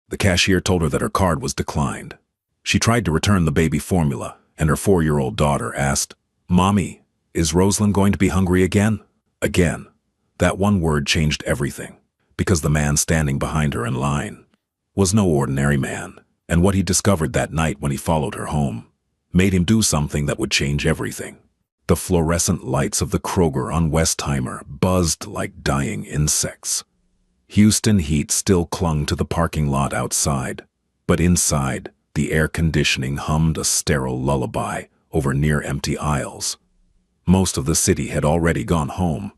The cashier told her that her card was declined. She tried to return the baby formula, and her 4-year-old daughter asked, "Mommy, is Rosalind going to be hungry again?" Again. That one word changed everything, because the man standing behind her in line was no ordinary man, and what he discovered that night when he followed her home made him do something that would change everything. The fluorescent lights of the Kroger on Westheimer buzzed like dying insects. Houston heat still clung to the parking lot outside, but inside, the air conditioning hummed a sterile lullaby over near-empty aisles. Most of the city had already gone home.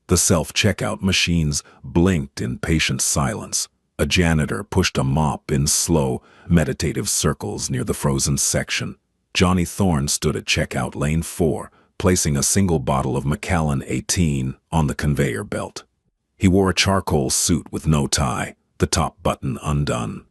The self-checkout machines blinked in patient silence. A janitor pushed a mop in slow, meditative circles near the frozen section. Johnny Thorne stood at checkout lane 4, placing a single bottle of Macallan 18 on the conveyor belt. He wore a charcoal suit with no tie, the top button undone.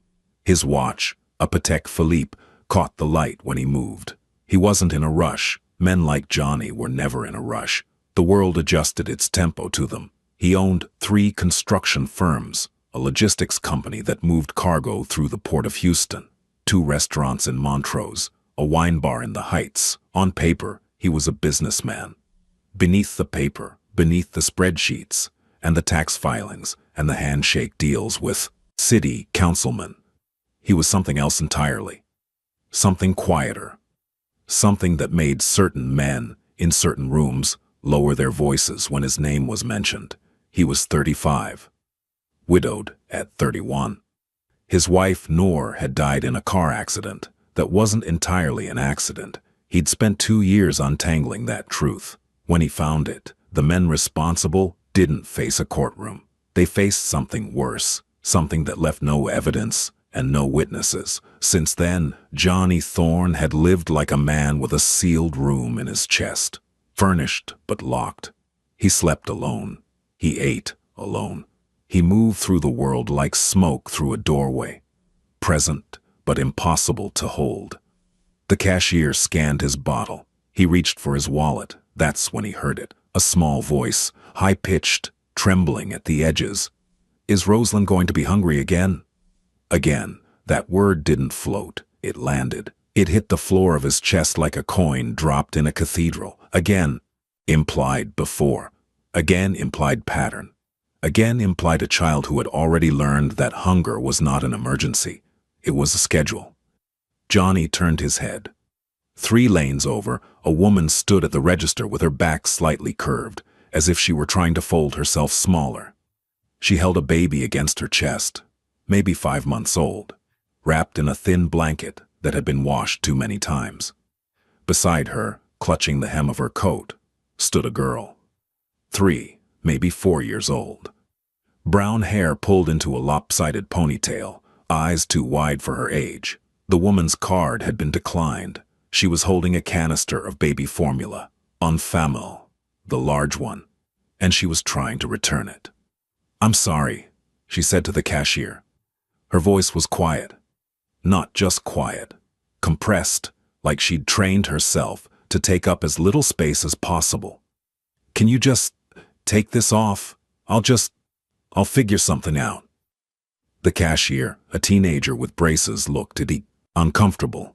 His watch, a Patek Philippe, caught the light when he moved. He wasn't in a rush. Men like Johnny were never in a rush. The world adjusted its tempo to them. He owned 3 construction firms, a logistics company that moved cargo through the port of Houston, 2 restaurants in Montrose, a wine bar in the Heights. On paper, he was a businessman. Beneath the paper, beneath the spreadsheets, and the tax filings, and the handshake deals with city councilmen, he was something else entirely. Something quieter. Something that made certain men, in certain rooms, lower their voices when his name was mentioned. He was 35. Widowed at 31. His wife, Noor, had died in a car accident that wasn't entirely an accident. He'd spent 2 years untangling that truth. When he found it, the men responsible didn't face a courtroom. They faced something worse, something that left no evidence and no witnesses. Since then, Johnny Thorne had lived like a man with a sealed room in his chest, furnished but locked. He slept alone. He ate alone. He moved through the world like smoke through a doorway, present but impossible to hold. The cashier scanned his bottle. He reached for his wallet. That's when he heard it. A small voice, high-pitched, trembling at the edges. "Is Rosalind going to be hungry again?" Again. That word didn't float. It landed. It hit the floor of his chest like a coin dropped in a cathedral. Again. Implied before. Again implied pattern. Again implied a child who had already learned that hunger was not an emergency. It was a schedule. Johnny turned his head. 3 lanes over, a woman stood at the register with her back slightly curved, as if she were trying to fold herself smaller. She held a baby against her chest, maybe 5 months old, wrapped in a thin blanket that had been washed too many times. Beside her, clutching the hem of her coat, stood a girl. 3, maybe 4 years old. Brown hair pulled into a lopsided ponytail, eyes too wide for her age. The woman's card had been declined. She was holding a canister of baby formula, Enfamil, the large one, and she was trying to return it. "I'm sorry," she said to the cashier. Her voice was quiet. Not just quiet, compressed, like she'd trained herself to take up as little space as possible. "Can you just take this off? I'll figure something out." The cashier, a teenager with braces, looked uncomfortable.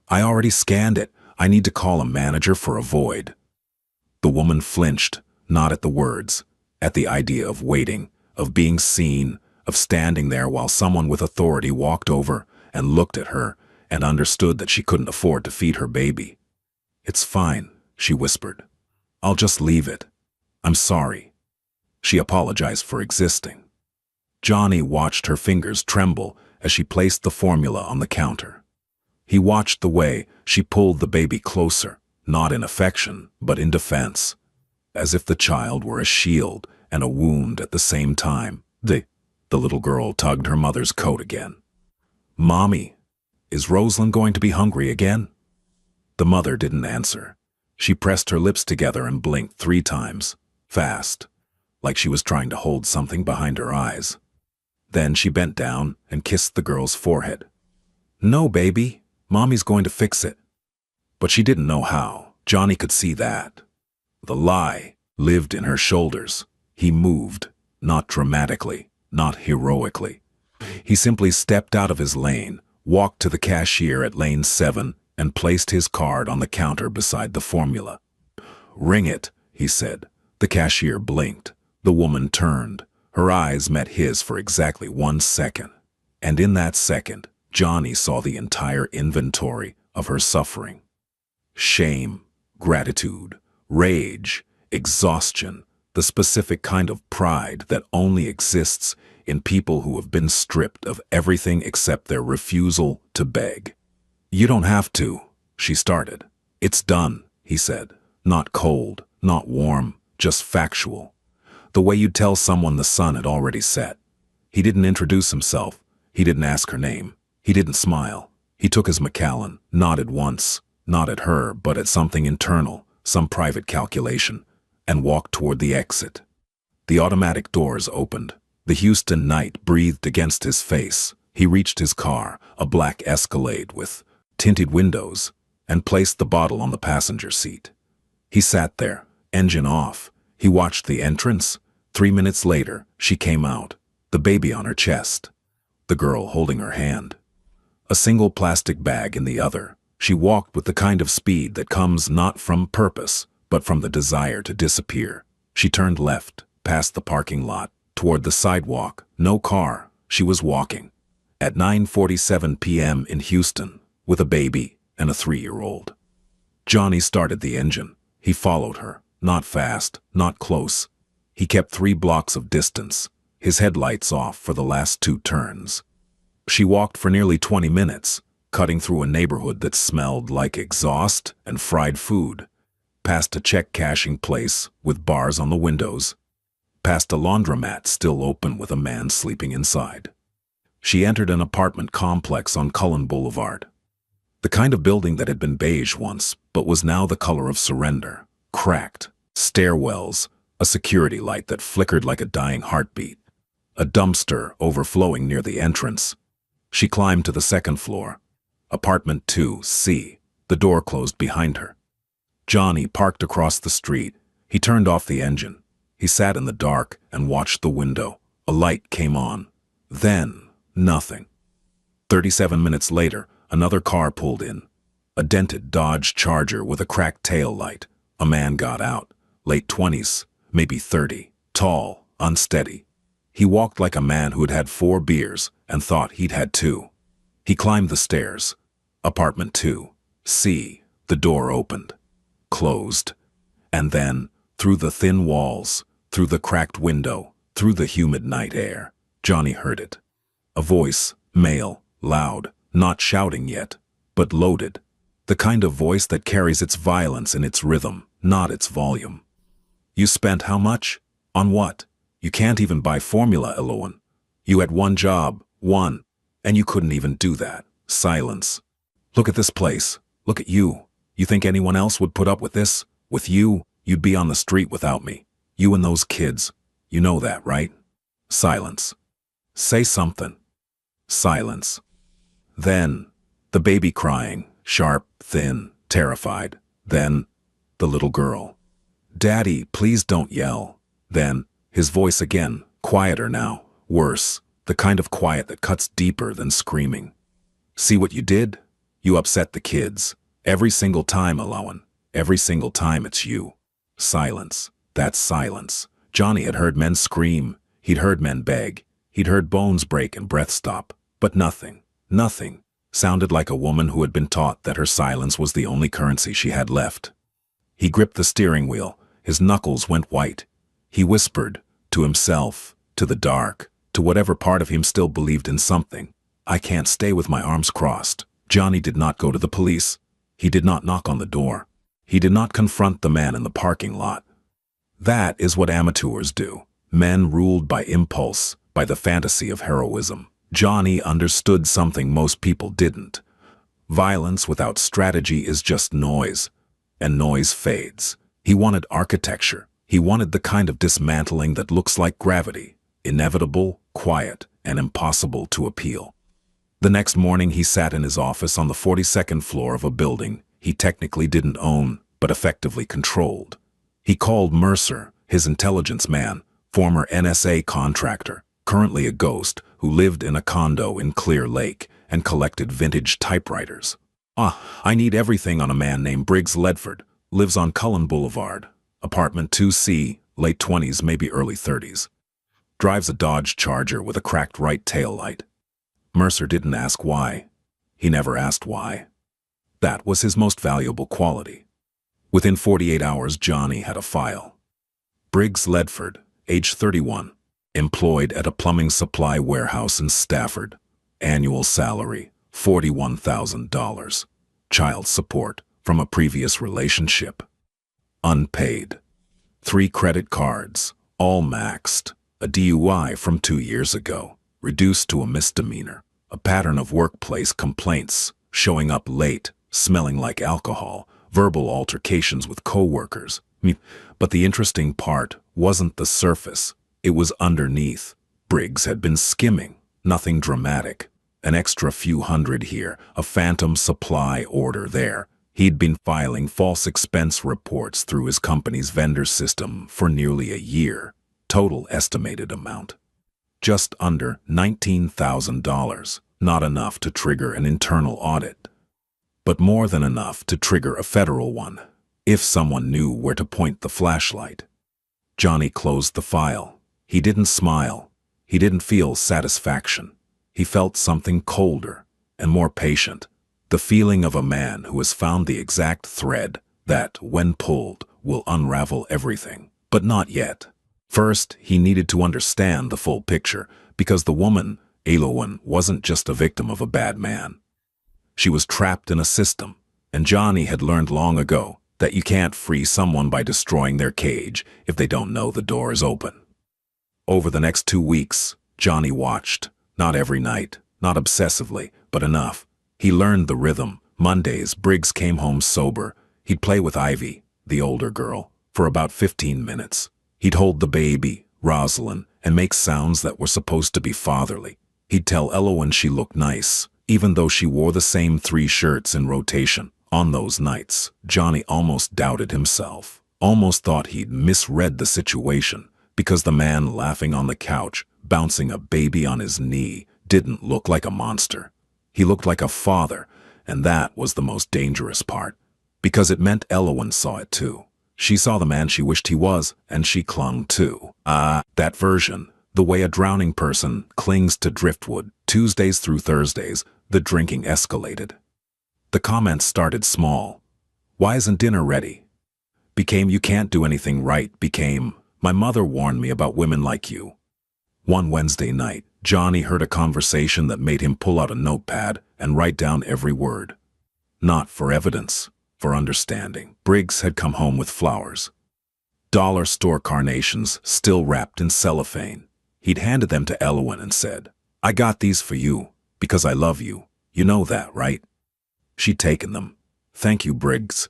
I already scanned it. I need to call a manager for a void." The woman flinched, not at the words, at the idea of waiting, of being seen, of standing there while someone with authority walked over and looked at her and understood that she couldn't afford to feed her baby. "It's fine," she whispered. "I'll just leave it. I'm sorry." She apologized for existing. Johnny watched her fingers tremble as she placed the formula on the counter. He watched the way she pulled the baby closer, not in affection, but in defense, as if the child were a shield and a wound at the same time. The little girl tugged her mother's coat again. "Mommy, is Rosalind going to be hungry again?" The mother didn't answer. She pressed her lips together and blinked 3 times, fast, like she was trying to hold something behind her eyes. Then she bent down and kissed the girl's forehead. "No, baby. Mommy's going to fix it." But she didn't know how. Johnny could see that. The lie lived in her shoulders. He moved, not dramatically, not heroically. He simply stepped out of his lane, walked to the cashier at lane 7, and placed his card on the counter beside the formula. "Ring it," he said. The cashier blinked. The woman turned. Her eyes met his for exactly 1 second. And in that second, Johnny saw the entire inventory of her suffering. Shame, gratitude, rage, exhaustion, the specific kind of pride that only exists in people who have been stripped of everything except their refusal to beg. "You don't have to," she started. "It's done," he said. Not cold, not warm, just factual. The way you'd tell someone the sun had already set. He didn't introduce himself. He didn't ask her name. He didn't smile. He took his Macallan, nodded once, not at her, but at something internal, some private calculation, and walked toward the exit. The automatic doors opened. The Houston night breathed against his face. He reached his car, a black Escalade with tinted windows, and placed the bottle on the passenger seat. He sat there, engine off. He watched the entrance. 3 minutes later, she came out, the baby on her chest, the girl holding her hand. A single plastic bag in the other. She walked with the kind of speed that comes not from purpose, but from the desire to disappear. She turned left, past the parking lot, toward the sidewalk. No car. She was walking. At 9:47 p.m. in Houston, with a baby and a 3-year-old. Johnny started the engine. He followed her, not fast, not close. He kept 3 blocks of distance, his headlights off for the last 2 turns. She walked for nearly 20 minutes, cutting through a neighborhood that smelled like exhaust and fried food, past a check-cashing place with bars on the windows, past a laundromat still open with a man sleeping inside. She entered an apartment complex on Cullen Boulevard. The kind of building that had been beige once, but was now the color of surrender. Cracked, stairwells, a security light that flickered like a dying heartbeat, a dumpster overflowing near the entrance. She climbed to the 2nd floor. Apartment 2C. The door closed behind her. Johnny parked across the street. He turned off the engine. He sat in the dark and watched the window. A light came on. Then, nothing. 37 minutes later, another car pulled in. A dented Dodge Charger with a cracked tail light. A man got out. Late 20s, maybe 30. Tall, unsteady. He walked like a man who had had 4 beers and thought he'd had 2. He climbed the stairs. Apartment 2C. The door opened. Closed. And then, through the thin walls, through the cracked window, through the humid night air, Johnny heard it. A voice, male, loud, not shouting yet, but loaded. The kind of voice that carries its violence in its rhythm, not its volume. "You spent how much? On what? You can't even buy formula, Eloan. You had 1 job, 1, and you couldn't even do that." Silence. "Look at this place. Look at you. You think anyone else would put up with this? With you, you'd be on the street without me. You and those kids. You know that, right?" Silence. "Say something." Silence. Then, the baby crying, sharp, thin, terrified. Then, the little girl. "Daddy, please don't yell." Then, his voice again, quieter now, worse, the kind of quiet that cuts deeper than screaming. "See what you did? You upset the kids. Every single time, Eloan. Every single time it's you." Silence. That silence. Johnny had heard men scream. He'd heard men beg. He'd heard bones break and breath stop. But nothing, nothing, sounded like a woman who had been taught that her silence was the only currency she had left. He gripped the steering wheel. His knuckles went white. He whispered, to himself, to the dark, to whatever part of him still believed in something. "I can't stay with my arms crossed." Johnny did not go to the police. He did not knock on the door. He did not confront the man in the parking lot. That is what amateurs do. Men ruled by impulse, by the fantasy of heroism. Johnny understood something most people didn't. Violence without strategy is just noise, and noise fades. He wanted architecture. He wanted the kind of dismantling that looks like gravity, inevitable, quiet, and impossible to appeal. The next morning he sat in his office on the 42nd floor of a building he technically didn't own, but effectively controlled. He called Mercer, his intelligence man, former NSA contractor, currently a ghost who lived in a condo in Clear Lake and collected vintage typewriters. I need everything on a man named Briggs Ledford, lives on Cullen Boulevard, apartment 2C, late 20s, maybe early 30s. Drives a Dodge Charger with a cracked right taillight. Mercer didn't ask why. He never asked why. That was his most valuable quality. Within 48 hours, Johnny had a file. Briggs Ledford, age 31, employed at a plumbing supply warehouse in Stafford. Annual salary, $41,000. Child support from a previous relationship. Unpaid. 3 credit cards, all maxed. A DUI from 2 years ago, reduced to a misdemeanor. A pattern of workplace complaints, showing up late, smelling like alcohol, verbal altercations with coworkers. But the interesting part wasn't the surface, it was underneath. Briggs had been skimming, nothing dramatic. An extra few hundred here, a phantom supply order there. He'd been filing false expense reports through his company's vendor system for nearly a year. Total estimated amount. Just under $19,000. Not enough to trigger an internal audit, but more than enough to trigger a federal one, if someone knew where to point the flashlight. Johnny closed the file. He didn't smile. He didn't feel satisfaction. He felt something colder and more patient, the feeling of a man who has found the exact thread that, when pulled, will unravel everything. But not yet. First, he needed to understand the full picture, because the woman, Elowen, wasn't just a victim of a bad man. She was trapped in a system, and Johnny had learned long ago that you can't free someone by destroying their cage if they don't know the door is open. Over the next 2 weeks, Johnny watched. Not every night, not obsessively, but enough. He learned the rhythm. Mondays, Briggs came home sober. He'd play with Ivy, the older girl, for about 15 minutes. He'd hold the baby, Rosalind, and make sounds that were supposed to be fatherly. He'd tell Elowen she looked nice, even though she wore the same 3 shirts in rotation. On those nights, Johnny almost doubted himself, almost thought he'd misread the situation, because the man laughing on the couch, bouncing a baby on his knee, didn't look like a monster. He looked like a father, and that was the most dangerous part, because it meant Elowen saw it too. She saw the man she wished he was, and she clung too. That version, the way a drowning person clings to driftwood. Tuesdays through Thursdays, the drinking escalated. The comments started small. Why isn't dinner ready? Became you can't do anything right. Became my mother warned me about women like you. One Wednesday night, Johnny heard a conversation that made him pull out a notepad and write down every word. Not for evidence, for understanding. Briggs had come home with flowers. Dollar store carnations still wrapped in cellophane. He'd handed them to Elowen and said, "I got these for you, because I love you. You know that, right?" She'd taken them. "Thank you, Briggs.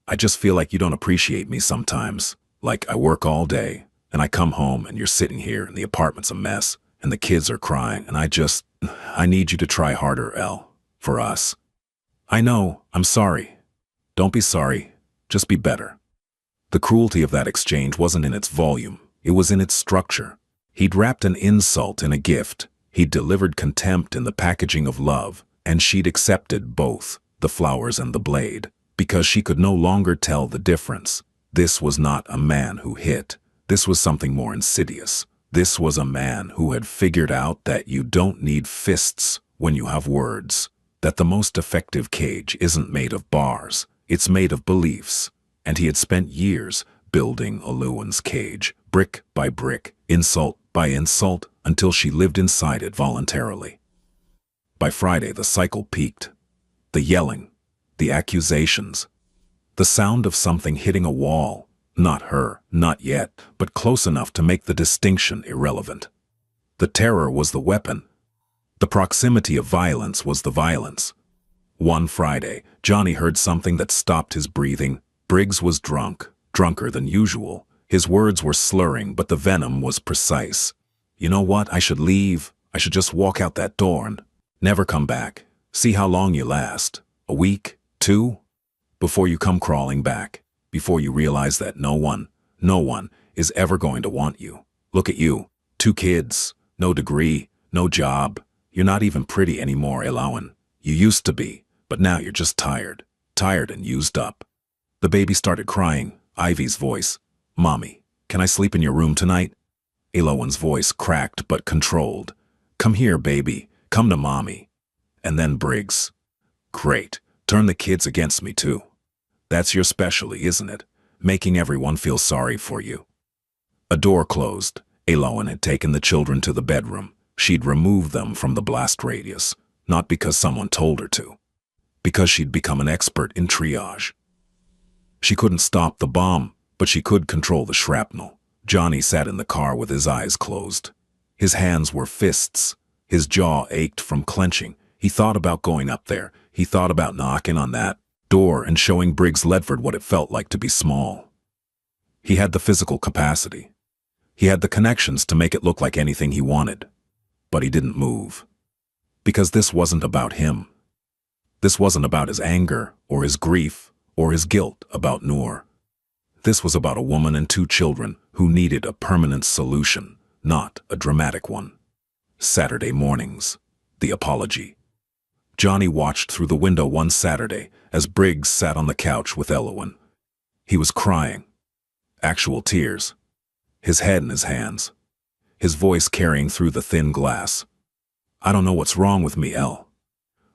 I just feel like you don't appreciate me sometimes. Like I work all day, and I come home and you're sitting here and the apartment's a mess, and the kids are crying, and I need you to try harder, El, for us." "I know, I'm sorry." "Don't be sorry, just be better." The cruelty of that exchange wasn't in its volume, it was in its structure. He'd wrapped an insult in a gift, he'd delivered contempt in the packaging of love, and she'd accepted both, the flowers and the blade, because she could no longer tell the difference. This was not a man who hit, this was something more insidious. This was a man who had figured out that you don't need fists when you have words, that the most effective cage isn't made of bars, it's made of beliefs. And he had spent years building Elowen's cage, brick by brick, insult by insult, until she lived inside it voluntarily. By Friday, the cycle peaked. The yelling, the accusations, the sound of something hitting a wall. Not her, not yet, but close enough to make the distinction irrelevant. The terror was the weapon. The proximity of violence was the violence. One Friday, Johnny heard something that stopped his breathing. Briggs was drunk, drunker than usual. His words were slurring, but the venom was precise. "You know what? I should leave. I should just walk out that door and never come back. See how long you last. A week? 2? Before you come crawling back. Before you realize that no one is ever going to want you. Look at you. 2 kids. No degree, no job. You're not even pretty anymore, Elawan. You used to be, but now you're just tired. Tired and used up. The baby started crying. Ivy's voice. Mommy, can I sleep in your room tonight? Elawan's voice cracked but controlled. Come here, baby. Come to mommy. And then Briggs. Great. Turn the kids against me too. That's your specialty, isn't it? Making everyone feel sorry for you. A door closed. Elawan had taken the children to the bedroom. She'd removed them from the blast radius, not because someone told her to, because she'd become an expert in triage. She couldn't stop the bomb, but she could control the shrapnel. Johnny sat in the car with his eyes closed. His hands were fists. His jaw ached from clenching. He thought about going up there. He thought about knocking on that door and showing Briggs Ledford what it felt like to be small. He had the physical capacity. He had the connections to make it look like anything he wanted. But he didn't move. Because this wasn't about him. This wasn't about his anger, or his grief, or his guilt about Noor. This was about a woman and 2 children who needed a permanent solution, not a dramatic one. Saturday mornings. The apology. Johnny watched through the window one Saturday as Briggs sat on the couch with Elawan. He was crying. Actual tears. His head in his hands. His voice carrying through the thin glass. I don't know what's wrong with me, El.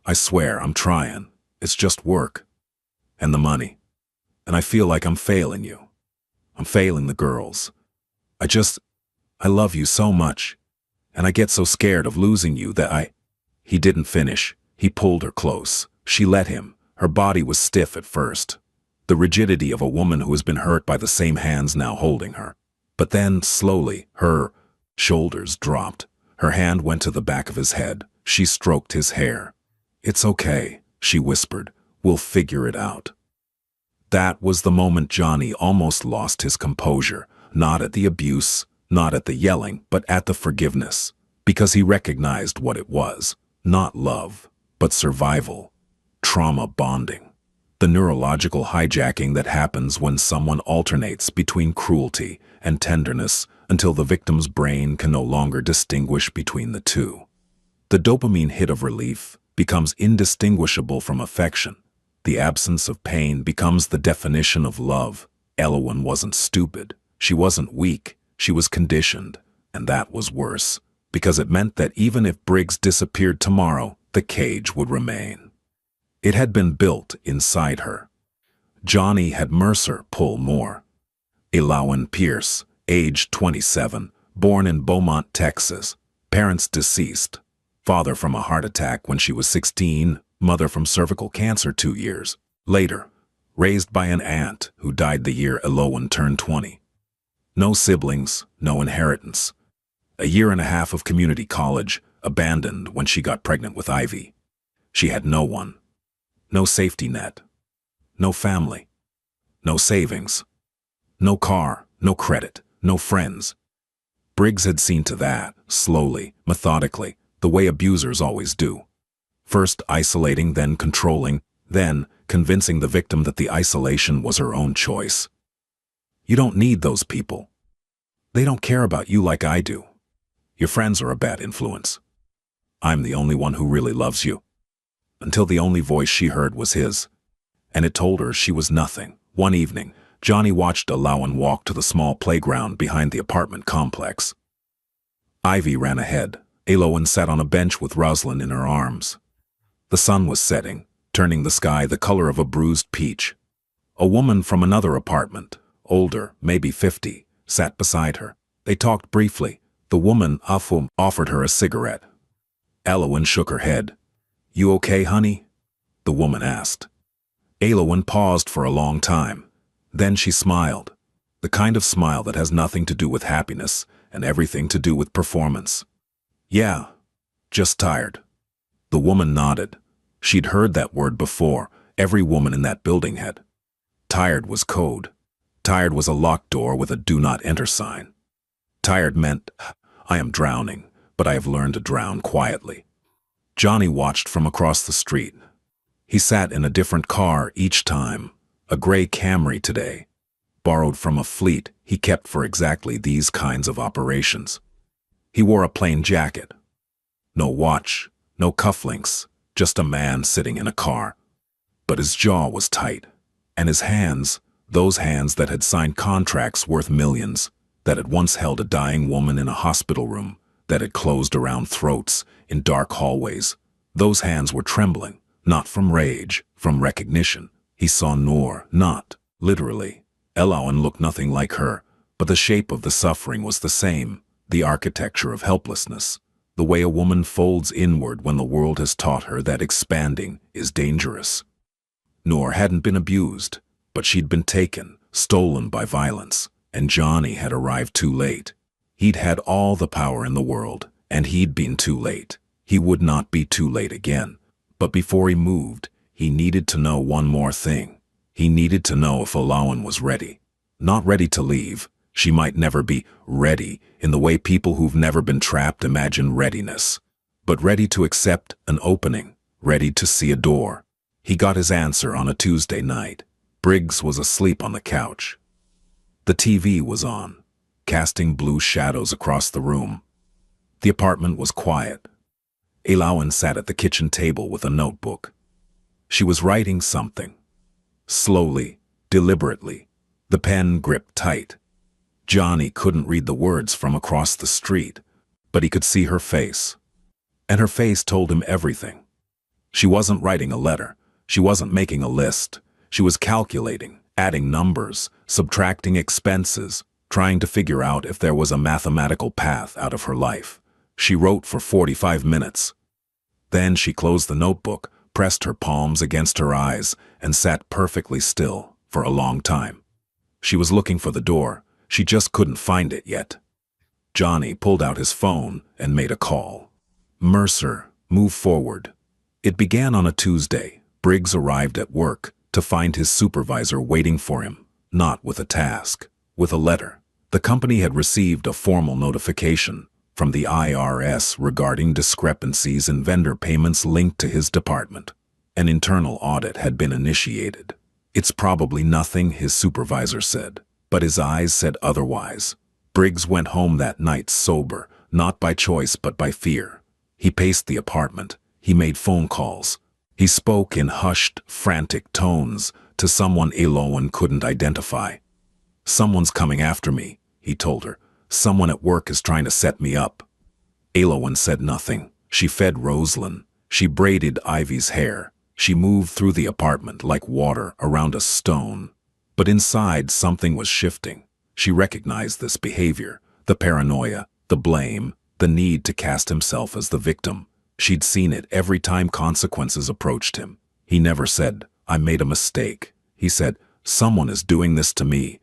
I swear I'm trying. It's just work. And the money. And I feel like I'm failing you. I'm failing the girls. I love you so much. And I get so scared of losing you that He didn't finish. He pulled her close. She let him. Her body was stiff at first. The rigidity of a woman who has been hurt by the same hands now holding her. But then, slowly, her shoulders dropped. Her hand went to the back of his head. She stroked his hair. It's okay, she whispered. We'll figure it out. That was the moment Johnny almost lost his composure, not at the abuse, not at the yelling, but at the forgiveness. Because he recognized what it was. Not love, but survival. Trauma bonding. The neurological hijacking that happens when someone alternates between cruelty and tenderness until the victim's brain can no longer distinguish between the two. The dopamine hit of relief becomes indistinguishable from affection. The absence of pain becomes the definition of love. Elawan wasn't stupid. She wasn't weak. She was conditioned. And that was worse, because it meant that even if Briggs disappeared tomorrow, the cage would remain. It had been built inside her. Johnny had Mercer pull more. Elawan Pierce, age 27, born in Beaumont, Texas. Parents deceased. Father from a heart attack when she was 16, mother from cervical cancer 2 years later. Raised by an aunt who died the year Elawan turned 20. No siblings, no inheritance. A year and a half of community college, abandoned when she got pregnant with Ivy. She had no one. No safety net. No family. No savings. No car, no credit, no friends. Briggs had seen to that, slowly, methodically, the way abusers always do. First isolating, then controlling, then convincing the victim that the isolation was her own choice. You don't need those people. They don't care about you like I do. Your friends are a bad influence. I'm the only one who really loves you. Until the only voice she heard was his. And it told her she was nothing. One evening, Johnny watched Elawan walk to the small playground behind the apartment complex. Ivy ran ahead. Elawan sat on a bench with Rosalind in her arms. The sun was setting, turning the sky the color of a bruised peach. A woman from another apartment, older, maybe 50, sat beside her. They talked briefly. The woman, Afum, offered her a cigarette. Elawan shook her head. You okay, honey? The woman asked. Elawan paused for a long time. Then she smiled. The kind of smile that has nothing to do with happiness and everything to do with performance. Yeah, just tired. The woman nodded. She'd heard that word before. Every woman in that building had. Tired was code. Tired was a locked door with a do not enter sign. Tired meant, I am drowning, but I have learned to drown quietly. Johnny watched from across the street. He sat in a different car each time, a gray Camry today, borrowed from a fleet he kept for exactly these kinds of operations. He wore a plain jacket. No watch, no cufflinks, just a man sitting in a car. But his jaw was tight, and his hands, those hands that had signed contracts worth millions, that had once held a dying woman in a hospital room, that had closed around throats in dark hallways, those hands were trembling, not from rage, from recognition. He saw Noor, not literally. Elowen looked nothing like her, but the shape of the suffering was the same, the architecture of helplessness, the way a woman folds inward when the world has taught her that expanding is dangerous. Noor hadn't been abused, but she'd been taken, stolen by violence, and Johnny had arrived too late. He'd had all the power in the world, and he'd been too late. He would not be too late again. But before he moved, he needed to know one more thing. He needed to know if Elowen was ready. Not ready to leave. She might never be ready in the way people who've never been trapped imagine readiness. But ready to accept an opening, ready to see a door. He got his answer on a Tuesday night. Briggs was asleep on the couch. The TV was on, casting blue shadows across the room. The apartment was quiet. Elowen sat at the kitchen table with a notebook. She was writing something. Slowly, deliberately, the pen gripped tight. Johnny couldn't read the words from across the street, but he could see her face. And her face told him everything. She wasn't writing a letter. She wasn't making a list. She was calculating, adding numbers, subtracting expenses, trying to figure out if there was a mathematical path out of her life. She wrote for 45 minutes. Then she closed the notebook, pressed her palms against her eyes, and sat perfectly still for a long time. She was looking for the door. She just couldn't find it yet. Johnny pulled out his phone and made a call. Mercer, move forward. It began on a Tuesday. Briggs arrived at work to find his supervisor waiting for him, not with a task, with a letter. The company had received a formal notification from the IRS regarding discrepancies in vendor payments linked to his department. An internal audit had been initiated. It's probably nothing, his supervisor said, but his eyes said otherwise. Briggs went home that night sober, not by choice but by fear. He paced the apartment. He made phone calls. He spoke in hushed, frantic tones to someone Elowen couldn't identify. Someone's coming after me, he told her. Someone at work is trying to set me up. Elowen said nothing. She fed Rosalind. She braided Ivy's hair. She moved through the apartment like water around a stone. But inside something was shifting. She recognized this behavior, the paranoia, the blame, the need to cast himself as the victim. She'd seen it every time consequences approached him. He never said, I made a mistake. He said, someone is doing this to me.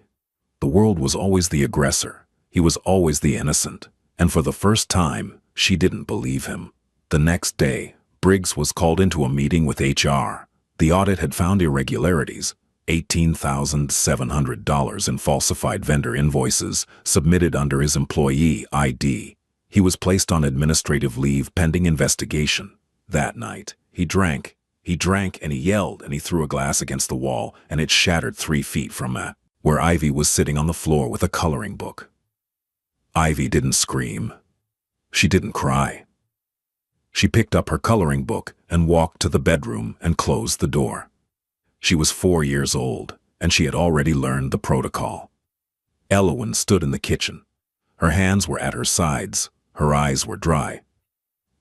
The world was always the aggressor. He was always the innocent. And for the first time, she didn't believe him. The next day, Briggs was called into a meeting with HR. The audit had found irregularities, $18,700 in falsified vendor invoices submitted under his employee ID. He was placed on administrative leave pending investigation. That night, he drank and he yelled and he threw a glass against the wall and it shattered 3 feet from where Ivy was sitting on the floor with a coloring book. Ivy didn't scream. She didn't cry. She picked up her coloring book and walked to the bedroom and closed the door. She was 4 years old, and she had already learned the protocol. Elowen stood in the kitchen. Her hands were at her sides. Her eyes were dry.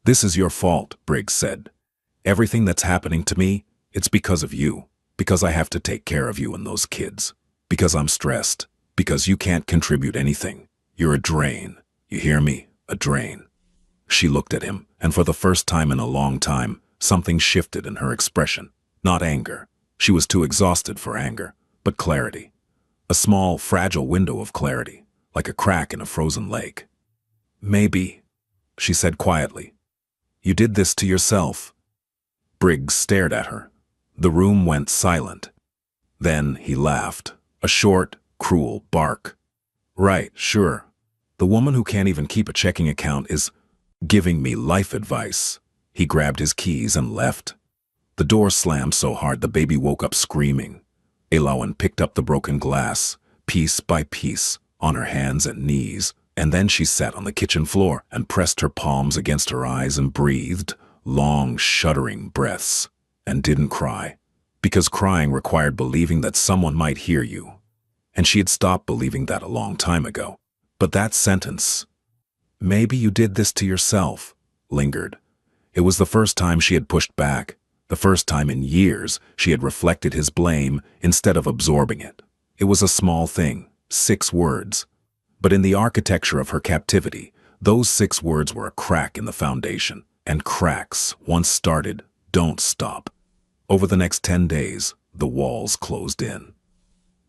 This is your fault, Briggs said. Everything that's happening to me, it's because of you. Because I have to take care of you and those kids. Because I'm stressed. Because you can't contribute anything. You're a drain. You hear me? A drain. She looked at him, and for the first time in a long time, something shifted in her expression. Not anger. She was too exhausted for anger, but clarity. A small, fragile window of clarity, like a crack in a frozen lake. Maybe, she said quietly. You did this to yourself. Briggs stared at her. The room went silent. Then he laughed, a short, cruel bark. Right, sure. The woman who can't even keep a checking account is giving me life advice. He grabbed his keys and left. The door slammed so hard the baby woke up screaming. Elowen picked up the broken glass, piece by piece, on her hands and knees, And then she sat on the kitchen floor and pressed her palms against her eyes and breathed long, shuddering breaths, and didn't cry, because crying required believing that someone might hear you. And she had stopped believing that a long time ago. But that sentence, "Maybe you did this to yourself," lingered. It was the first time she had pushed back, the first time in years she had reflected his blame instead of absorbing it. It was a small thing, 6 words. But in the architecture of her captivity, those 6 words were a crack in the foundation, and cracks, once started, don't stop. Over the next 10 days, the walls closed in.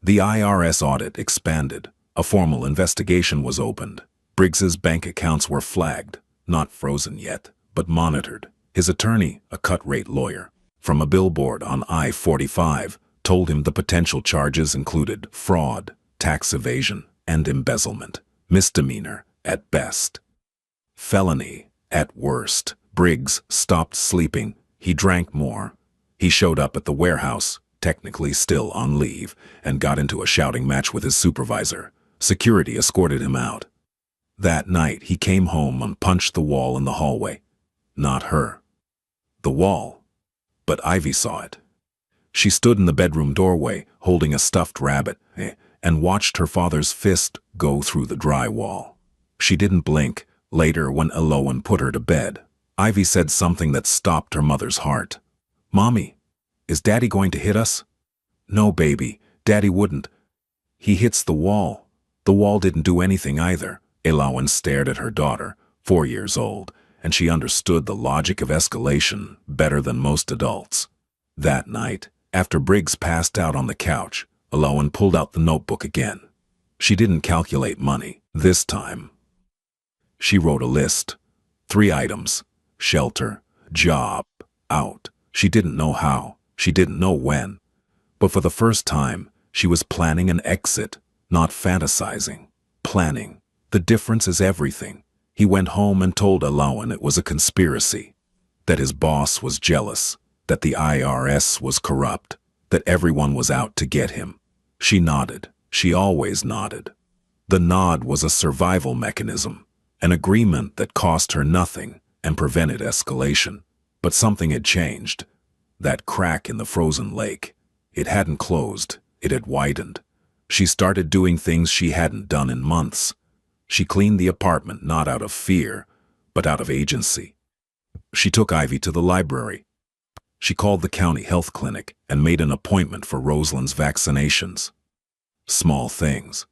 The IRS audit expanded. A formal investigation was opened. Briggs's bank accounts were flagged, not frozen yet, but monitored. His attorney, a cut-rate lawyer, from a billboard on I-45, told him the potential charges included fraud, tax evasion, and embezzlement, misdemeanor at best, felony at worst. Briggs stopped sleeping. He drank more. He showed up at the warehouse, technically still on leave, and got into a shouting match with his supervisor. Security escorted him out. That night, he came home and punched the wall in the hallway. Not her. The wall. But Ivy saw it. She stood in the bedroom doorway, holding a stuffed rabbit, and watched her father's fist go through the drywall. She didn't blink. Later, when Elowen put her to bed, Ivy said something that stopped her mother's heart. "Mommy, is Daddy going to hit us?" "No, baby, Daddy wouldn't. He hits the wall." The wall didn't do anything either. Elowen stared at her daughter, 4 years old, and she understood the logic of escalation better than most adults. That night, after Briggs passed out on the couch, Elowen pulled out the notebook again. She didn't calculate money this time. She wrote a list. 3 items: shelter, job, out. She didn't know how. She didn't know when. But for the first time, she was planning an exit, not fantasizing. Planning. The difference is everything. He went home and told Elowen it was a conspiracy, that his boss was jealous, that the IRS was corrupt, that everyone was out to get him. She nodded. She always nodded. The nod was a survival mechanism, an agreement that cost her nothing and prevented escalation. But something had changed. That crack in the frozen lake. It hadn't closed. It had widened. She started doing things she hadn't done in months. She cleaned the apartment not out of fear, but out of agency. She took Ivy to the library. She called the county health clinic and made an appointment for Rosalind's vaccinations. Small things.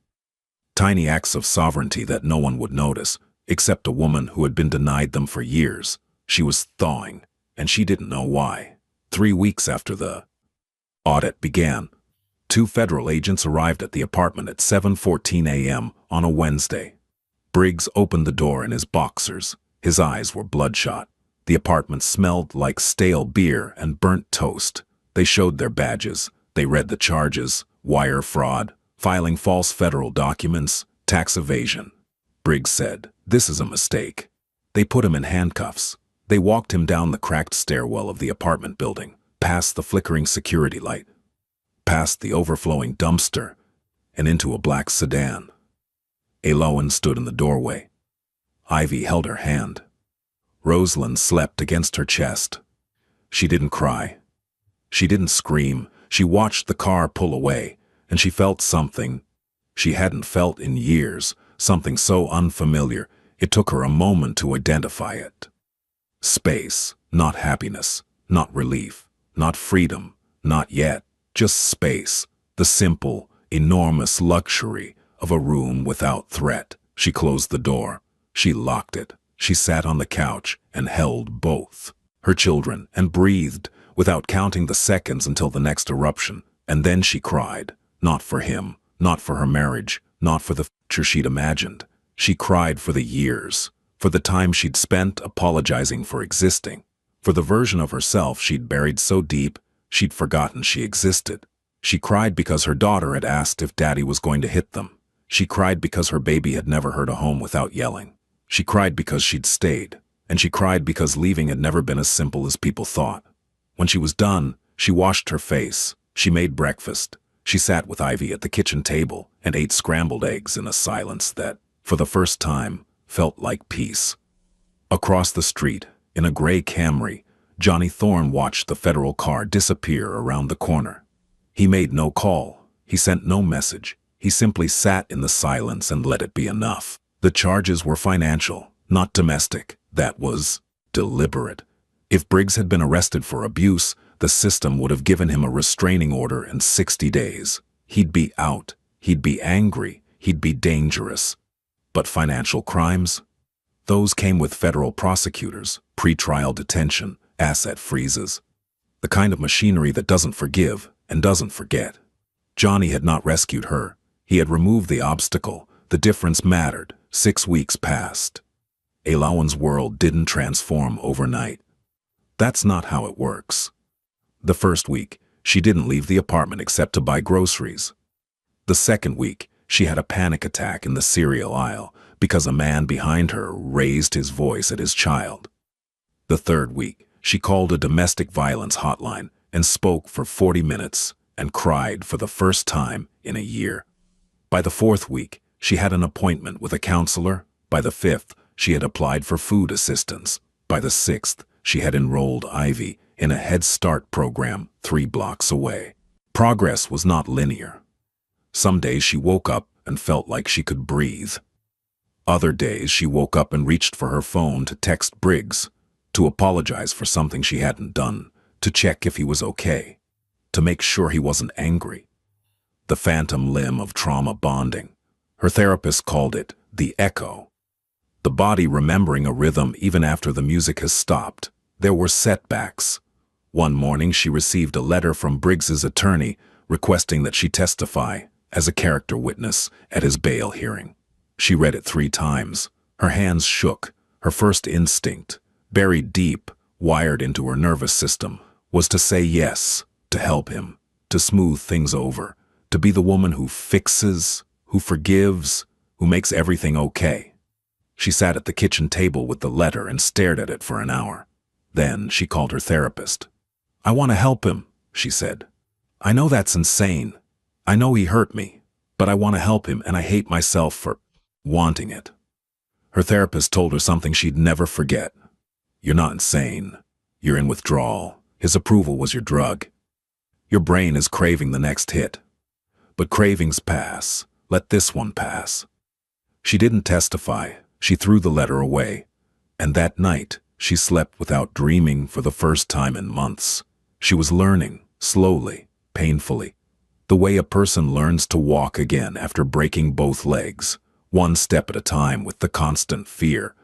Tiny acts of sovereignty that no one would notice, except a woman who had been denied them for years. She was thawing, and she didn't know why. 3 weeks after the audit began, 2 federal agents arrived at the apartment at 7:14 a.m. on a Wednesday. Briggs opened the door in his boxers. His eyes were bloodshot. The apartment smelled like stale beer and burnt toast. They showed their badges. They read the charges: wire fraud, filing false federal documents, tax evasion. Briggs said, "This is a mistake." They put him in handcuffs. They walked him down the cracked stairwell of the apartment building, past the flickering security light, past the overflowing dumpster, and into a black sedan. Elowen stood in the doorway. Ivy held her hand. Rosalind slept against her chest. She didn't cry. She didn't scream. She watched the car pull away, and she felt something she hadn't felt in years, something so unfamiliar it took her a moment to identify it. Space, not happiness, not relief, not freedom, not yet, just space, the simple, enormous luxury of a room without threat. She closed the door. She locked it. She sat on the couch and held both her children and breathed without counting the seconds until the next eruption. And then she cried, not for him, not for her marriage, not for the future she'd imagined. She cried for the years, for the time she'd spent apologizing for existing, for the version of herself she'd buried so deep she'd forgotten she existed. She cried because her daughter had asked if Daddy was going to hit them. She cried because her baby had never heard a home without yelling. She cried because she'd stayed, and she cried because leaving had never been as simple as people thought. When she was done, she washed her face. She made breakfast. She sat with Ivy at the kitchen table and ate scrambled eggs in a silence that for the first time, felt like peace. Across the street, in a gray Camry, Johnny Thorne watched the federal car disappear around the corner. He made no call. He sent no message. He simply sat in the silence and let it be enough. The charges were financial, not domestic. That was deliberate. If Briggs had been arrested for abuse, the system would have given him a restraining order in 60 days. He'd be out. He'd be angry. He'd be dangerous. But financial crimes? Those came with federal prosecutors, pre-trial detention, asset freezes. The kind of machinery that doesn't forgive and doesn't forget. Johnny had not rescued her. He had removed the obstacle. The difference mattered. 6 weeks passed. Elawan's world didn't transform overnight. That's not how it works. The first week, she didn't leave the apartment except to buy groceries. The second week, she had a panic attack in the cereal aisle because a man behind her raised his voice at his child. The third week, she called a domestic violence hotline and spoke for 40 minutes and cried for the first time in a year. By the fourth week, she had an appointment with a counselor. By the fifth, she had applied for food assistance. By the sixth, she had enrolled Ivy in a Head Start program 3 blocks away. Progress was not linear. Some days she woke up and felt like she could breathe. Other days she woke up and reached for her phone to text Briggs, to apologize for something she hadn't done, to check if he was okay, to make sure he wasn't angry. The phantom limb of trauma bonding. Her therapist called it the echo. The body remembering a rhythm even after the music has stopped. There were setbacks. One morning she received a letter from Briggs's attorney requesting that she testify as a character witness at his bail hearing. She read it 3 times. Her hands shook. Her first instinct, buried deep, wired into her nervous system, was to say yes, to help him, to smooth things over, to be the woman who fixes, who forgives, who makes everything okay. She sat at the kitchen table with the letter and stared at it for an hour. Then she called her therapist. "I want to help him," she said. "I know that's insane. I know he hurt me, but I want to help him and I hate myself for wanting it." Her therapist told her something she'd never forget. "You're not insane. You're in withdrawal. His approval was your drug. Your brain is craving the next hit. But cravings pass. Let this one pass." She didn't testify. She threw the letter away. And that night, she slept without dreaming for the first time in months. She was learning, slowly, painfully, the way a person learns to walk again after breaking both legs, one step at a time with the constant fear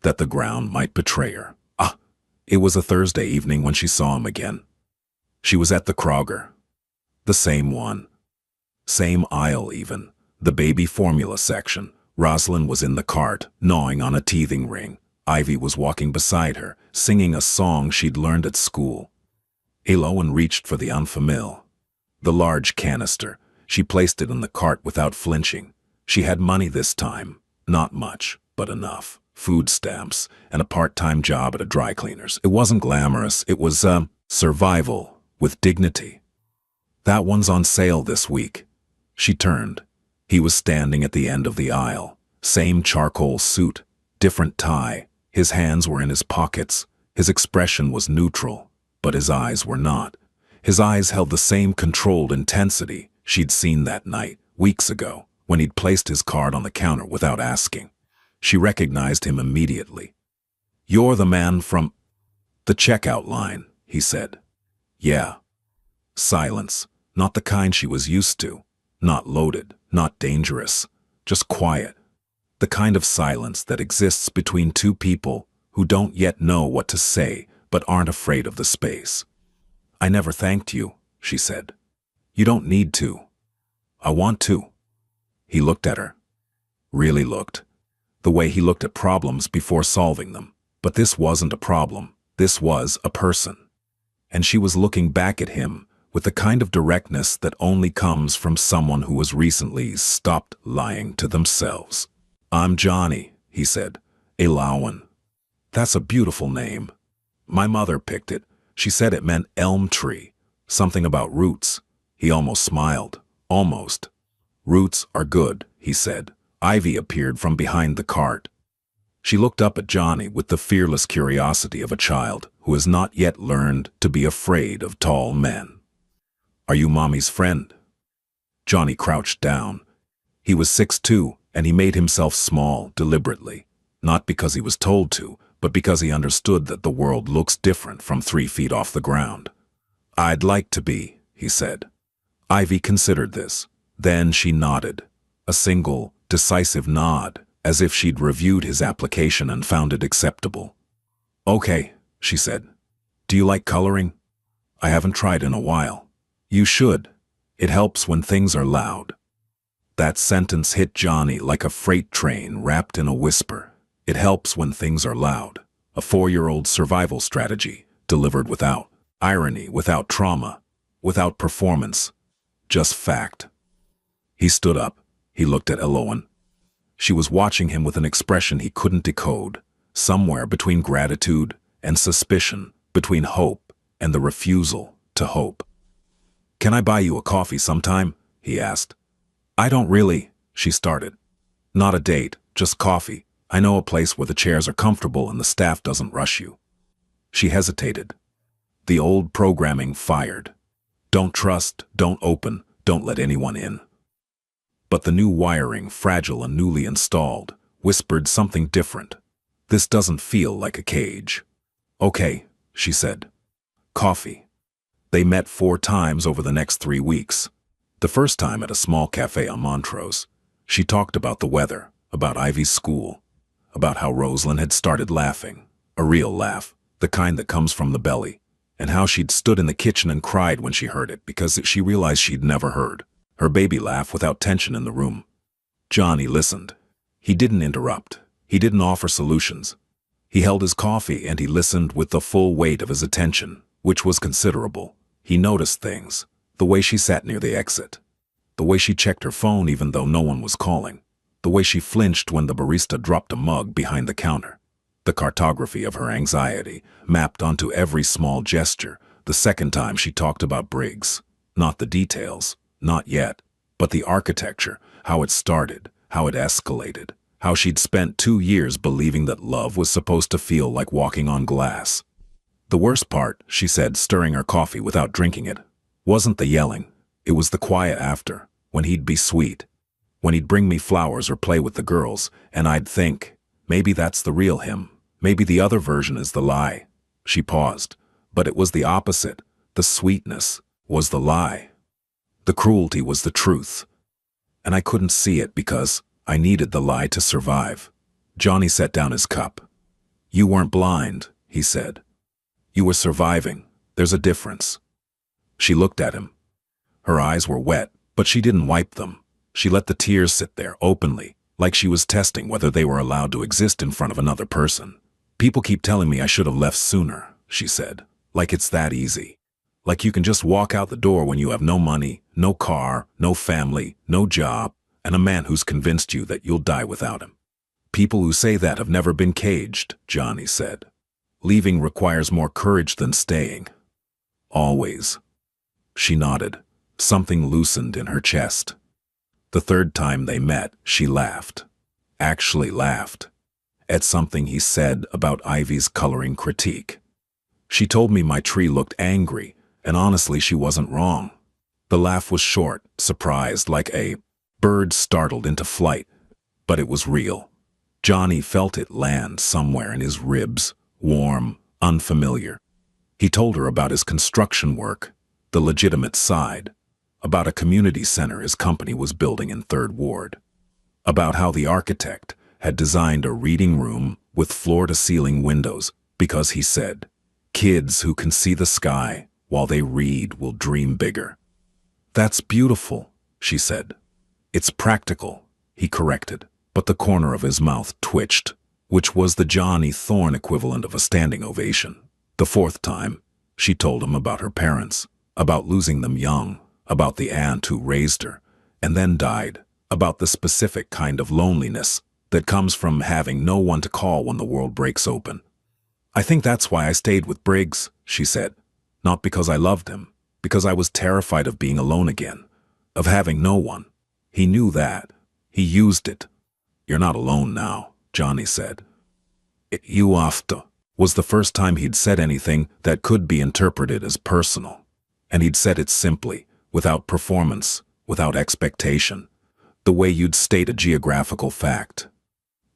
that the ground might betray her. It was a Thursday evening when she saw him again. She was at the Kroger. The same one. Same aisle even. The baby formula section. Rosalind was in the cart, gnawing on a teething ring. Ivy was walking beside her, singing a song she'd learned at school. Elawan reached for the unfamiliar. The large canister. She placed it in the cart without flinching. She had money this time. Not much, but enough. Food stamps, and a part-time job at a dry cleaner's. It wasn't glamorous. It was, survival with dignity. "That one's on sale this week." She turned. He was standing at the end of the aisle. Same charcoal suit, different tie. His hands were in his pockets. His expression was neutral, but his eyes were not. His eyes held the same controlled intensity she'd seen that night, weeks ago, when he'd placed his card on the counter without asking. She recognized him immediately. "You're the man from the checkout line," he said. "Yeah." Silence, not the kind she was used to. Not loaded, not dangerous, just quiet. The kind of silence that exists between two people who don't yet know what to say but aren't afraid of the space. "I never thanked you," she said. "You don't need to." "I want to." He looked at her. Really looked. The way he looked at problems before solving them. But this wasn't a problem. This was a person. And she was looking back at him with the kind of directness that only comes from someone who has recently stopped lying to themselves. "I'm Johnny," he said. "Elawan. That's a beautiful name. My mother picked it. She said it meant elm tree. Something about roots." He almost smiled. Almost. "Roots are good," he said. Ivy appeared from behind the cart. She looked up at Johnny with the fearless curiosity of a child who has not yet learned to be afraid of tall men. "Are you Mommy's friend?" Johnny crouched down. He was 6'2", and he made himself small deliberately, not because he was told to, but because he understood that the world looks different from 3 feet off the ground. "I'd like to be," he said. Ivy considered this. Then she nodded. A single, decisive nod, as if she'd reviewed his application and found it acceptable. "Okay," she said. "Do you like coloring?" "I haven't tried in a while." "You should. It helps when things are loud." That sentence hit Johnny like a freight train wrapped in a whisper. It helps when things are loud. A 4-year-old survival strategy, delivered without irony, without trauma, without performance. Just fact. He stood up. He looked at Eloan. She was watching him with an expression he couldn't decode, somewhere between gratitude and suspicion, between hope and the refusal to hope. "Can I buy you a coffee sometime?" he asked. "I don't really," she started. "Not a date, just coffee. I know a place where the chairs are comfortable and the staff doesn't rush you." She hesitated. The old programming fired. Don't trust, don't open, don't let anyone in. But the new wiring, fragile and newly installed, whispered something different. "This doesn't feel like a cage." "Okay," she said. Coffee. They met 4 times over the next 3 weeks. The first time at a small cafe on Montrose. She talked about the weather, about Ivy's school, about how Rosalind had started laughing, a real laugh, the kind that comes from the belly, and how she'd stood in the kitchen and cried when she heard it because she realized she'd never heard her baby laugh without tension in the room. Johnny listened. He didn't interrupt. He didn't offer solutions. He held his coffee and he listened with the full weight of his attention, which was considerable. He noticed things. The way she sat near the exit. The way she checked her phone even though no one was calling. The way she flinched when the barista dropped a mug behind the counter. The cartography of her anxiety, mapped onto every small gesture, the second time she talked about Briggs. Not the details. Not yet, but the architecture, how it started, how it escalated, how she'd spent 2 years believing that love was supposed to feel like walking on glass. "The worst part," she said, stirring her coffee without drinking it, "wasn't the yelling. It was the quiet after, when he'd be sweet. When he'd bring me flowers or play with the girls, and I'd think, maybe that's the real him. Maybe the other version is the lie." She paused, but it was the opposite. The sweetness was the lie. The cruelty was the truth. And I couldn't see it because I needed the lie to survive. Johnny set down his cup. "You weren't blind," he said. "You were surviving. There's a difference." She looked at him. Her eyes were wet, but she didn't wipe them. She let the tears sit there openly, like she was testing whether they were allowed to exist in front of another person. "People keep telling me I should have left sooner," she said. "Like it's that easy. Like you can just walk out the door when you have no money, no car, no family, no job, and a man who's convinced you that you'll die without him." "People who say that have never been caged," Johnny said. "Leaving requires more courage than staying. Always." She nodded. Something loosened in her chest. The third time they met, she laughed. Actually laughed. At something he said about Ivy's coloring critique. "She told me my tree looked angry, and honestly she wasn't wrong." The laugh was short, surprised, like a bird startled into flight. But it was real. Johnny felt it land somewhere in his ribs, warm, unfamiliar. He told her about his construction work, the legitimate side, about a community center his company was building in 3rd Ward, about how the architect had designed a reading room with floor-to-ceiling windows because he said, "Kids who can see the sky while they read will dream bigger." "That's beautiful," she said. "It's practical," he corrected, but the corner of his mouth twitched, which was the Johnny Thorne equivalent of a standing ovation. The 4th time, she told him about her parents, about losing them young, about the aunt who raised her, and then died, about the specific kind of loneliness that comes from having no one to call when the world breaks open. "I think that's why I stayed with Briggs," she said. "Not because I loved him, because I was terrified of being alone again, of having no one." He knew that. He used it. "You're not alone now," Johnny said. "You after" was the first time he'd said anything that could be interpreted as personal. And he'd said it simply, without performance, without expectation, the way you'd state a geographical fact.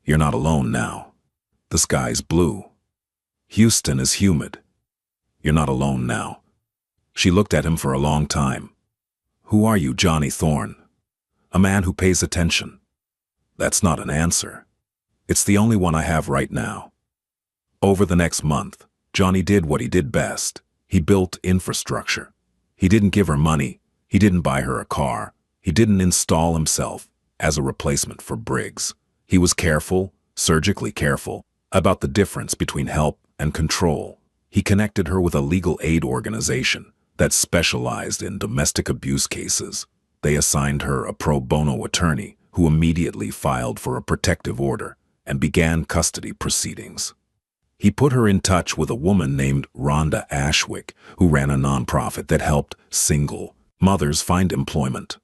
"You're not alone now. The sky's blue. Houston is humid. You're not alone now." She looked at him for a long time. "Who are you, Johnny Thorne?" "A man who pays attention." "That's not an answer. It's the only one I have right now." Over the next month, Johnny did what he did best. He built infrastructure. He didn't give her money. He didn't buy her a car. He didn't install himself as a replacement for Briggs. He was careful, surgically careful, about the difference between help and control. He connected her with a legal aid organization that specialized in domestic abuse cases. They assigned her a pro bono attorney who immediately filed for a protective order and began custody proceedings. He put her in touch with a woman named Rhonda Ashwick, who ran a nonprofit that helped single mothers find employment.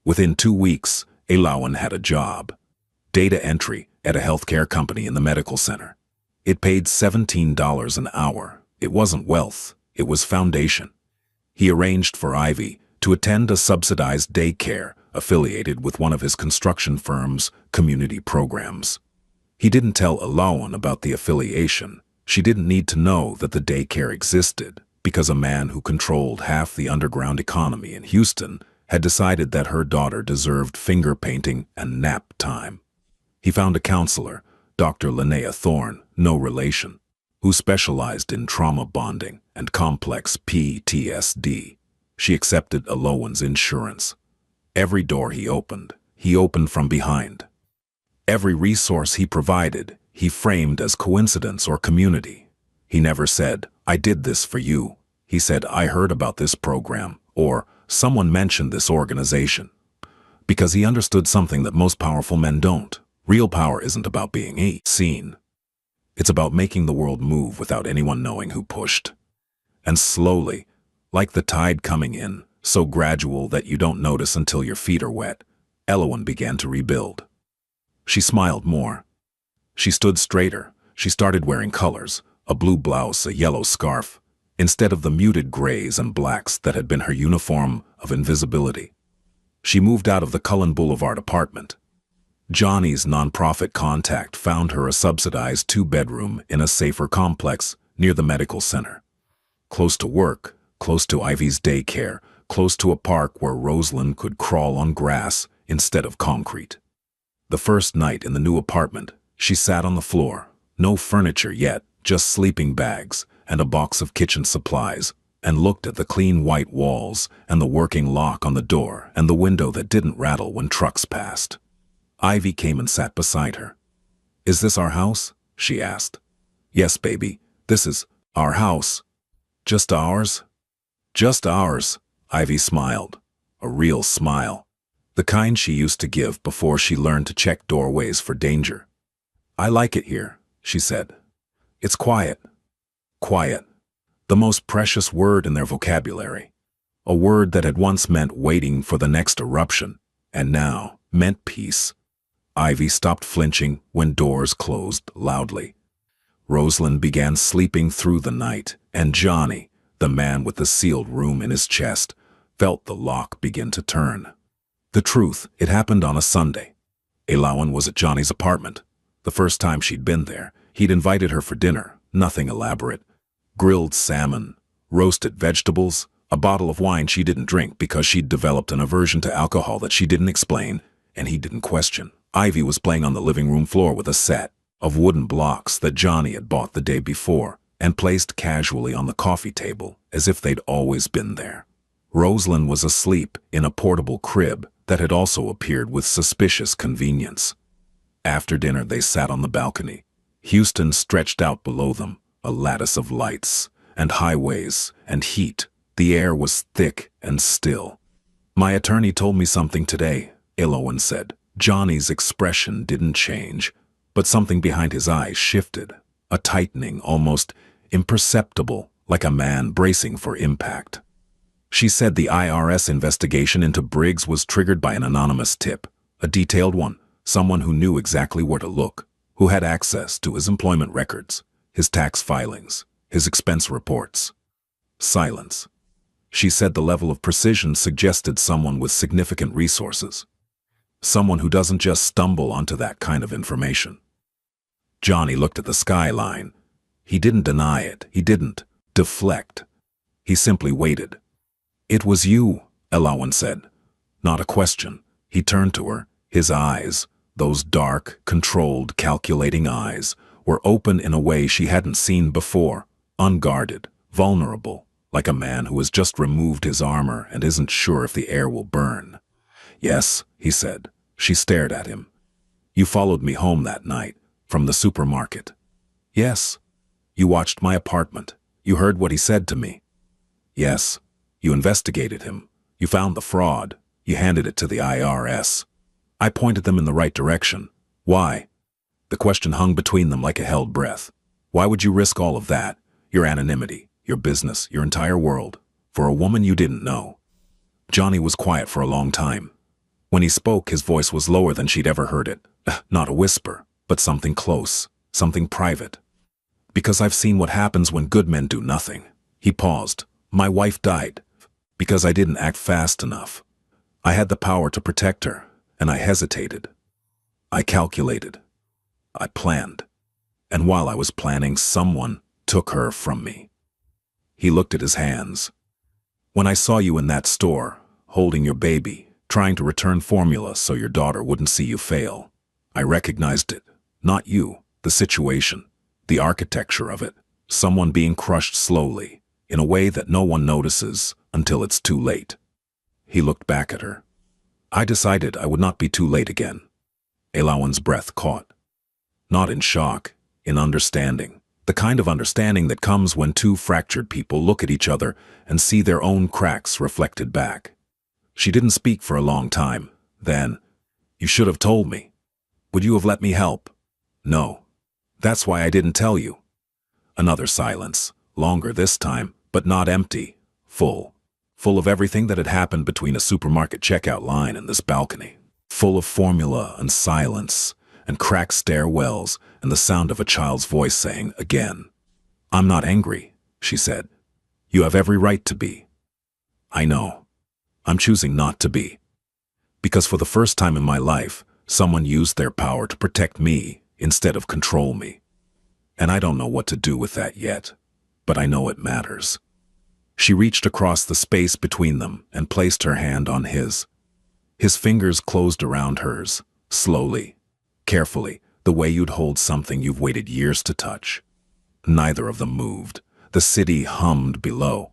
Within 2 weeks, Elawan had a job. Data entry at a healthcare company in the medical center. It paid $17 an hour. It wasn't wealth, it was foundation. He arranged for Ivy to attend a subsidized daycare affiliated with one of his construction firm's community programs. He didn't tell Elawan about the affiliation. She didn't need to know that the daycare existed, because a man who controlled half the underground economy in Houston had decided that her daughter deserved finger painting and nap time. He found a counselor, Dr. Linnea Thorne, no relation, who specialized in trauma bonding and complex PTSD. She accepted Elawan's insurance. Every door he opened from behind. Every resource he provided, he framed as coincidence or community. He never said, "I did this for you." He said, "I heard about this program," or "someone mentioned this organization." Because he understood something that most powerful men don't. Real power isn't about being seen. It's about making the world move without anyone knowing who pushed. And slowly, like the tide coming in, so gradual that you don't notice until your feet are wet, Elawan began to rebuild. She smiled more. She stood straighter. She started wearing colors, a blue blouse, a yellow scarf, instead of the muted grays and blacks that had been her uniform of invisibility. She moved out of the Cullen Boulevard apartment. Johnny's nonprofit contact found her a subsidized 2-bedroom in a safer complex near the medical center. Close to work, close to Ivy's daycare, close to a park where Rosalind could crawl on grass instead of concrete. The first night in the new apartment, she sat on the floor, no furniture yet, just sleeping bags and a box of kitchen supplies, and looked at the clean white walls and the working lock on the door and the window that didn't rattle when trucks passed. Ivy came and sat beside her. "Is this our house?" she asked. "Yes, baby, this is our house." "Just ours?" "Just ours," Ivy smiled, a real smile. The kind she used to give before she learned to check doorways for danger. "I like it here," she said. "It's quiet." Quiet. The most precious word in their vocabulary. A word that had once meant waiting for the next eruption, and now meant peace. Ivy stopped flinching when doors closed loudly. Rosalind began sleeping through the night, and Johnny, the man with the sealed room in his chest, felt the lock begin to turn. The truth, it happened on a Sunday. Elawan was at Johnny's apartment. The first time she'd been there, he'd invited her for dinner, nothing elaborate. Grilled salmon, roasted vegetables, a bottle of wine she didn't drink because she'd developed an aversion to alcohol that she didn't explain, and he didn't question. Ivy was playing on the living room floor with a set of wooden blocks that Johnny had bought the day before and placed casually on the coffee table as if they'd always been there. Rosalind was asleep in a portable crib that had also appeared with suspicious convenience. After dinner, they sat on the balcony. Houston stretched out below them, a lattice of lights and highways and heat. The air was thick and still. "My attorney told me something today," Elawan said. Johnny's expression didn't change, but something behind his eyes shifted, a tightening, almost imperceptible, like a man bracing for impact. "She said the IRS investigation into Briggs was triggered by an anonymous tip, a detailed one, Someone who knew exactly where to look, who had access to his employment records, his tax filings, his expense reports. Silence. She said the level of precision suggested someone with significant resources. Someone who doesn't just stumble onto that kind of information. Johnny looked at the skyline. He didn't deny it. He didn't deflect. He simply waited. "It was you," Elawan said. Not a question. He turned to her. His eyes, those dark, controlled, calculating eyes, were open in a way she hadn't seen before, unguarded, vulnerable, like a man who has just removed his armor and isn't sure if the air will burn. "Yes," he said. She stared at him. "You followed me home that night, from the supermarket." "Yes." "You watched my apartment. You heard what he said to me." "Yes." "You investigated him. You found the fraud. You handed it to the IRS. I pointed them in the right direction. Why?" The question hung between them like a held breath. "Why would you risk all of that? Your anonymity, your business, your entire world, for a woman you didn't know?" Johnny was quiet for a long time. When he spoke, his voice was lower than she'd ever heard it. Not a whisper, but something close, something private. "Because I've seen what happens when good men do nothing." He paused. "My wife died because I didn't act fast enough. I had the power to protect her, and I hesitated. I calculated. I planned. And while I was planning, someone took her from me." He looked at his hands. "When I saw you in that store, holding your baby, trying to return formula so your daughter wouldn't see you fail, I recognized it. Not you, the situation, the architecture of it. Someone being crushed slowly, in a way that no one notices until it's too late." He looked back at her. "I decided I would not be too late again." Elawan's breath caught. Not in shock, in understanding. The kind of understanding that comes when two fractured people look at each other and see their own cracks reflected back. She didn't speak for a long time. Then, "You should have told me. Would you have let me help?" "No. That's why I didn't tell you." Another silence, longer this time, but not empty, full. Full of everything that had happened between a supermarket checkout line and this balcony. Full of formula and silence, and cracked stairwells, and the sound of a child's voice saying again, "I'm not angry," she said. "You have every right to be." "I know. I'm choosing not to be. Because for the first time in my life, someone used their power to protect me instead of control me. And I don't know what to do with that yet, but I know it matters." She reached across the space between them and placed her hand on his. His fingers closed around hers, slowly, carefully, the way you'd hold something you've waited years to touch. Neither of them moved. The city hummed below.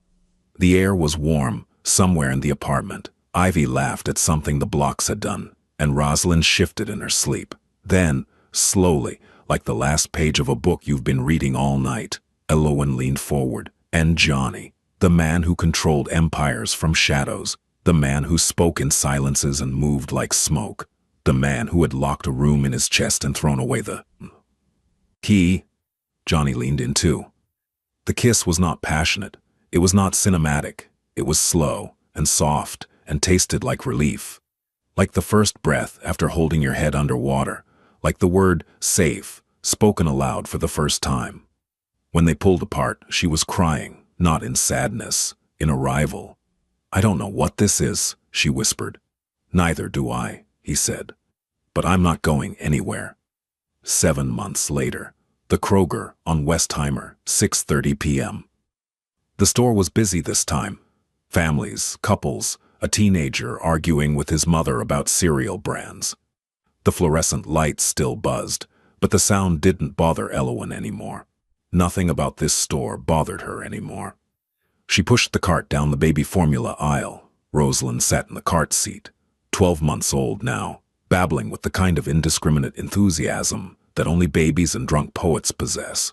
The air was warm, somewhere in the apartment. Ivy laughed at something the blocks had done, and Rosalind shifted in her sleep. Then, slowly, like the last page of a book you've been reading all night, Elowen leaned forward, and Johnny, the man who controlled empires from shadows, the man who spoke in silences and moved like smoke, the man who had locked a room in his chest and thrown away the key. Johnny leaned in too. The kiss was not passionate. It was not cinematic. It was slow and soft and tasted like relief. Like the first breath after holding your head underwater. Like the word safe, spoken aloud for the first time. When they pulled apart, she was crying, not in sadness, in arrival. "I don't know what this is," she whispered. "Neither do I," he said. "But I'm not going anywhere." 7 months later, the Kroger on Westheimer, 6:30 p.m. The store was busy this time. Families, couples, a teenager arguing with his mother about cereal brands. The fluorescent lights still buzzed, but the sound didn't bother Elowen anymore. Nothing about this store bothered her anymore. She pushed the cart down the baby formula aisle. Rosalind sat in the cart seat, 12 months old now, babbling with the kind of indiscriminate enthusiasm that only babies and drunk poets possess.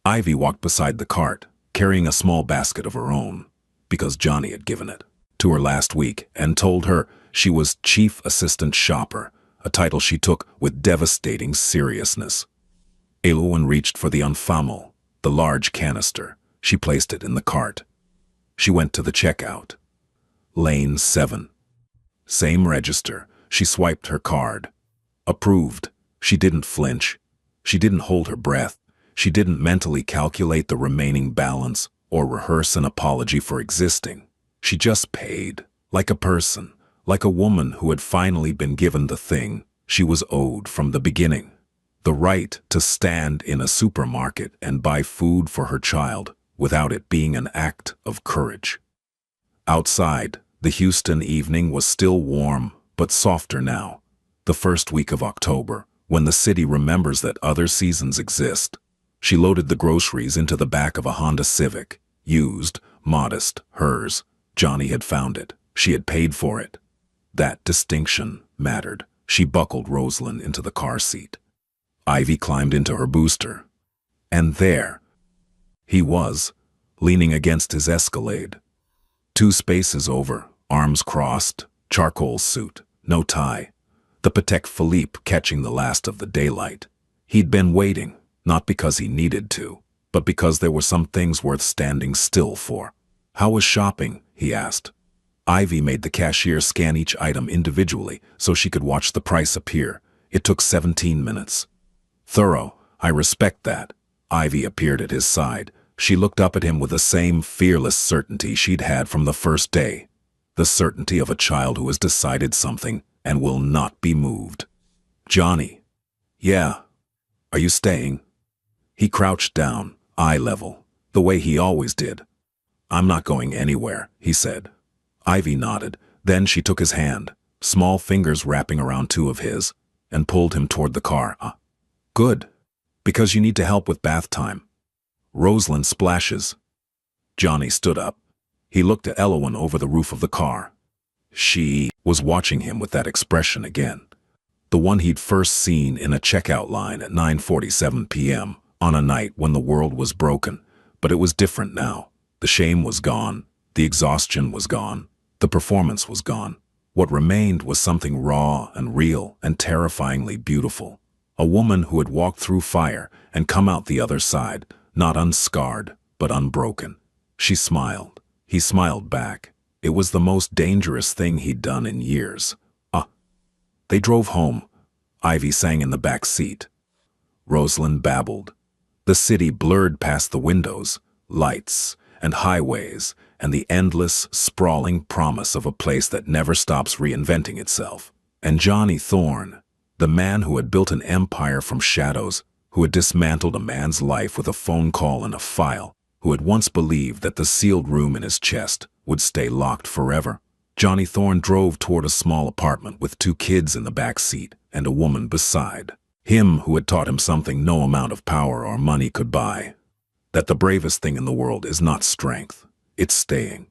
Ivy walked beside the cart, carrying a small basket of her own, because Johnny had given it to her last week and told her she was chief assistant shopper, a title she took with devastating seriousness. Elowen reached for the enfamel, the large canister. She placed it in the cart. She went to the checkout. Lane 7. Same register. She swiped her card. Approved. She didn't flinch. She didn't hold her breath. She didn't mentally calculate the remaining balance or rehearse an apology for existing. She just paid, like a person, like a woman who had finally been given the thing she was owed from the beginning. The right to stand in a supermarket and buy food for her child without it being an act of courage. Outside, the Houston evening was still warm, but softer now. The first week of October, when the city remembers that other seasons exist. She loaded the groceries into the back of a Honda Civic. Used, modest, hers. Johnny had found it. She had paid for it. That distinction mattered. She buckled Rosalind into the car seat. Ivy climbed into her booster. And there he was, leaning against his Escalade. 2 spaces over, arms crossed, charcoal suit, no tie. The Patek Philippe catching the last of the daylight. He'd been waiting, not because he needed to, but because there were some things worth standing still for. How was shopping? He asked. Ivy made the cashier scan each item individually so she could watch the price appear. It took 17 minutes. Thorough, I respect that. Ivy appeared at his side. She looked up at him with the same fearless certainty she'd had from the first day. The certainty of a child who has decided something and will not be moved. Johnny. Yeah. Are you staying? He crouched down, eye level, the way he always did. I'm not going anywhere, he said. Ivy nodded. Then she took his hand, small fingers wrapping around 2 of his, and pulled him toward the car. Good. Because you need to help with bath time. Rosalind splashes. Johnny stood up. He looked at Elowen over the roof of the car. She was watching him with that expression again. The one he'd first seen in a checkout line at 9:47 p.m. on a night when the world was broken. But it was different now. The shame was gone. The exhaustion was gone. The performance was gone. What remained was something raw and real and terrifyingly beautiful. A woman who had walked through fire and come out the other side, not unscarred, but unbroken. She smiled. He smiled back. It was the most dangerous thing he'd done in years. They drove home. Ivy sang in the back seat. Rosalind babbled. The city blurred past the windows, lights, and highways, and the endless, sprawling promise of a place that never stops reinventing itself. And Johnny Thorne, the man who had built an empire from shadows, who had dismantled a man's life with a phone call and a file, who had once believed that the sealed room in his chest would stay locked forever. Johnny Thorne drove toward a small apartment with 2 kids in the back seat and a woman beside. Him who had taught him something no amount of power or money could buy. That the bravest thing in the world is not strength, it's staying.